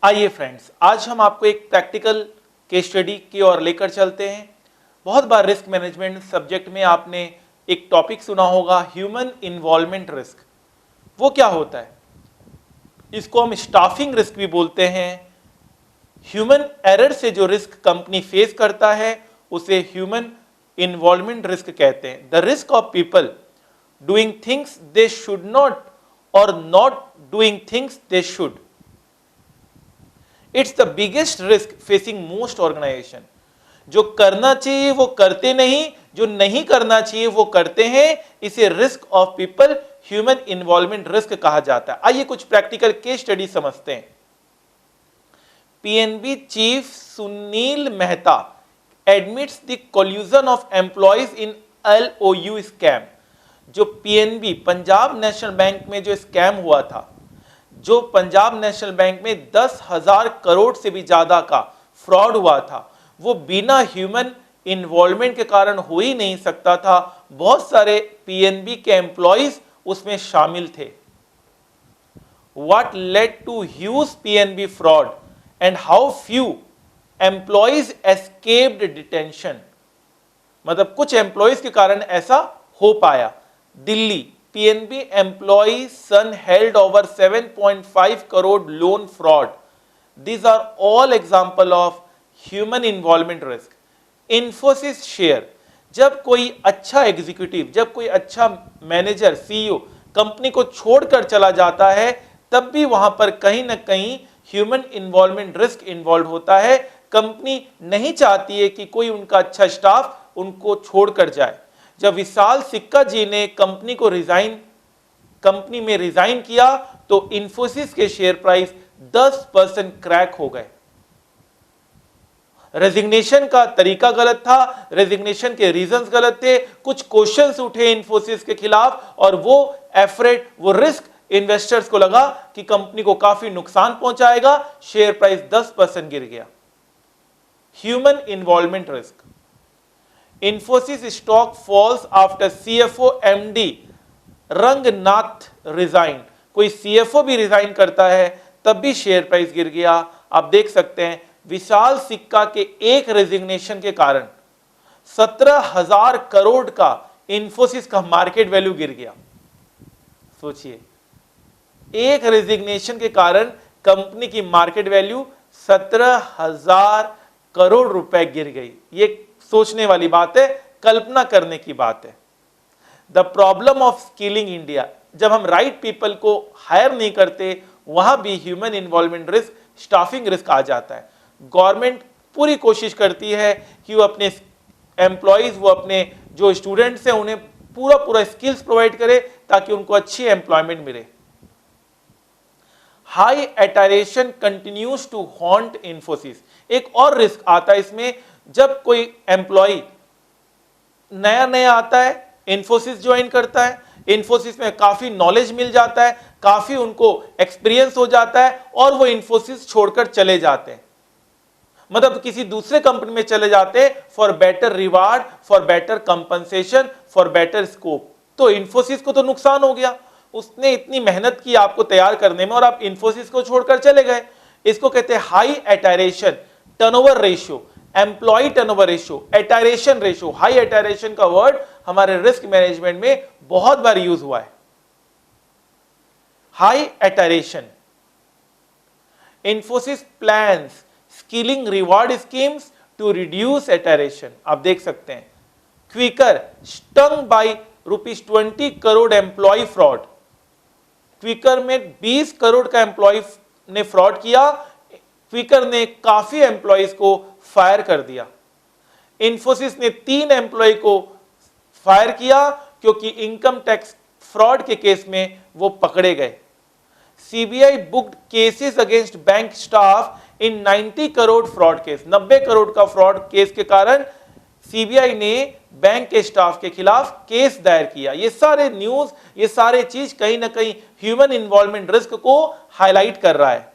आइए फ्रेंड्स, आज हम आपको एक प्रैक्टिकल केस स्टडी की ओर लेकर चलते हैं। बहुत बार रिस्क मैनेजमेंट सब्जेक्ट में आपने एक टॉपिक सुना होगा, ह्यूमन इन्वॉल्वमेंट रिस्क। वो क्या होता है? इसको हम स्टाफिंग रिस्क भी बोलते हैं। ह्यूमन एरर से जो रिस्क कंपनी फेस करता है उसे ह्यूमन इन्वॉल्वमेंट रिस्क कहते हैं। The risk of people doing things they should not or not doing things they should. It's the biggest risk facing most organisation. जो करना चाहिए वो करते नहीं, जो नहीं करना चाहिए वो करते हैं। इसे risk of people human involvement risk कहा जाता है। आइए कुछ प्रैक्टिकल केस स्टडी समझते हैं। PNB chief Sunil Mehta admits the collusion of employees in LOU scam. जो पीएनबी पंजाब नेशनल बैंक में जो स्कैम हुआ था, जो पंजाब नेशनल बैंक में 10,000 करोड़ से भी ज्यादा का फ्रॉड हुआ था, वो बिना ह्यूमन इन्वॉल्वमेंट के कारण हो ही नहीं सकता था। बहुत सारे पीएनबी के एम्प्लॉइज उसमें शामिल थे। What led to huge PNB fraud and how few employees escaped detention? मतलब कुछ एम्प्लॉइज के कारण ऐसा हो पाया। Delhi PNB employee son held over 7.5 crore loan fraud. These are all example of human involvement risk. Infosys share, जब कोई अच्छा एग्जीक्यूटिव, जब कोई अच्छा मैनेजर, सीईओ कंपनी को छोड़कर चला जाता है, तब भी वहां पर कहीं ना कहीं ह्यूमन इन्वॉल्वमेंट रिस्क इन्वॉल्व होता है। कंपनी नहीं चाहती है कि कोई उनका अच्छा स्टाफ उनको छोड़कर जाए। जब विशाल सिक्का जी ने कंपनी में रिजाइन किया तो इन्फोसिस के शेयर प्राइस 10% क्रैक हो गए। रेजिग्नेशन का तरीका गलत था, रेजिग्नेशन के रीजंस गलत थे, कुछ क्वेश्चंस उठे इन्फोसिस के खिलाफ और वो एफरेट, वो रिस्क इन्वेस्टर्स को लगा कि कंपनी को काफी नुकसान पहुंचाएगा। शेयर प्राइस 10% गिर गया। Human involvement risk. Infosys stock falls after CFO MD Ranganath resign. कोई CFO भी रिजाइन करता है तब भी शेयर प्राइस गिर गया। आप देख सकते हैं विशाल सिक्का के एक रेजिग्नेशन के कारण 17,000 करोड़ का इन्फोसिस का मार्केट वैल्यू गिर गया। सोचिए, एक रेजिग्नेशन के कारण कंपनी की मार्केट वैल्यू 17,000 करोड़ रुपए गिर गई। ये सोचने वाली बात है, कल्पना करने की बात है। The problem of skilling India, जब हम राइट पीपल को हायर नहीं करते वहां भी human involvement risk, staffing risk आ जाता है। गवर्नमेंट पूरी कोशिश करती है कि वो अपने एम्प्लॉइज, वो अपने जो स्टूडेंट्स हैं उन्हें पूरा स्किल्स प्रोवाइड करे ताकि उनको अच्छी एम्प्लॉयमेंट मिले। High attrition continues to haunt Infosys. एक और रिस्क आता है इसमें, जब कोई एम्प्लॉय नया आता है, इन्फोसिस ज्वाइन करता है, इन्फोसिस में काफी नॉलेज मिल जाता है, काफी उनको एक्सपीरियंस हो जाता है और वो इन्फोसिस छोड़कर चले जाते हैं, मतलब किसी दूसरे कंपनी में चले जाते हैं for better reward, for better compensation, for better scope. तो इन्फोसिस को तो नुकसान हो गया, उसने इतनी मेहनत की आपको तैयार करने में और आप इन्फोसिस को छोड़कर चले गए। इसको कहते हैं high attrition turnover ratio, employee turnover ratio, attrition ratio. High attrition का वर्ड हमारे रिस्क मैनेजमेंट में बहुत बार यूज हुआ है। High attrition. Infosys plans skilling reward schemes to reduce attrition. आप देख सकते हैं Quikr stung by ₹20 crore employee fraud. Quikr में 20 करोड़ का एम्प्लॉय ने फ्रॉड किया। क्विकर ने काफी एम्प्लॉइज को फायर कर दिया। इन्फोसिस ने 3 एम्प्लॉय को फायर किया क्योंकि इनकम टैक्स फ्रॉड के केस में वो पकड़े गए। CBI booked cases against bank staff in 90 crore fraud case. 90 crore का फ्रॉड केस के कारण सीबीआई ने बैंक के स्टाफ के खिलाफ केस दायर किया। ये सारे न्यूज, ये सारे चीज कहीं ना कहीं ह्यूमन इन्वॉल्वमेंट रिस्क को हाईलाइट कर रहा है।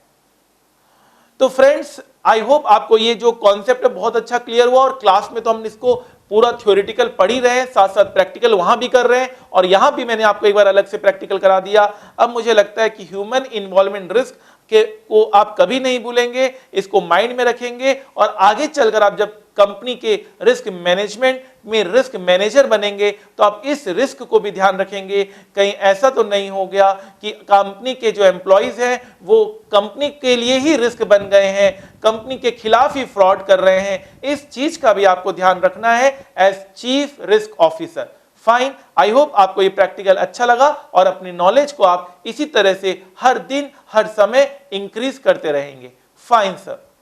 तो फ्रेंड्स, आई होप आपको ये जो कॉन्सेप्ट है बहुत अच्छा क्लियर हुआ। और क्लास में तो हम इसको पूरा थ्योरेटिकल पढ़ ही रहे हैं, साथ साथ प्रैक्टिकल वहां भी कर रहे हैं और यहां भी मैंने आपको एक बार अलग से प्रैक्टिकल करा दिया। अब मुझे लगता है कि ह्यूमन इन्वॉल्वमेंट रिस्क कि वो आप कभी नहीं भूलेंगे, इसको माइंड में रखेंगे और आगे चलकर आप जब कंपनी के रिस्क मैनेजमेंट में रिस्क मैनेजर बनेंगे तो आप इस रिस्क को भी ध्यान रखेंगे, कहीं ऐसा तो नहीं हो गया कि कंपनी के जो एम्प्लॉइज हैं वो कंपनी के लिए ही रिस्क बन गए हैं, कंपनी के खिलाफ ही फ्रॉड कर रहे हैं। इस चीज का भी आपको ध्यान रखना है as chief risk officer. Fine, I hope आपको ये प्रैक्टिकल अच्छा लगा और अपनी नॉलेज को आप इसी तरह से हर दिन हर समय इंक्रीज करते रहेंगे। Fine sir.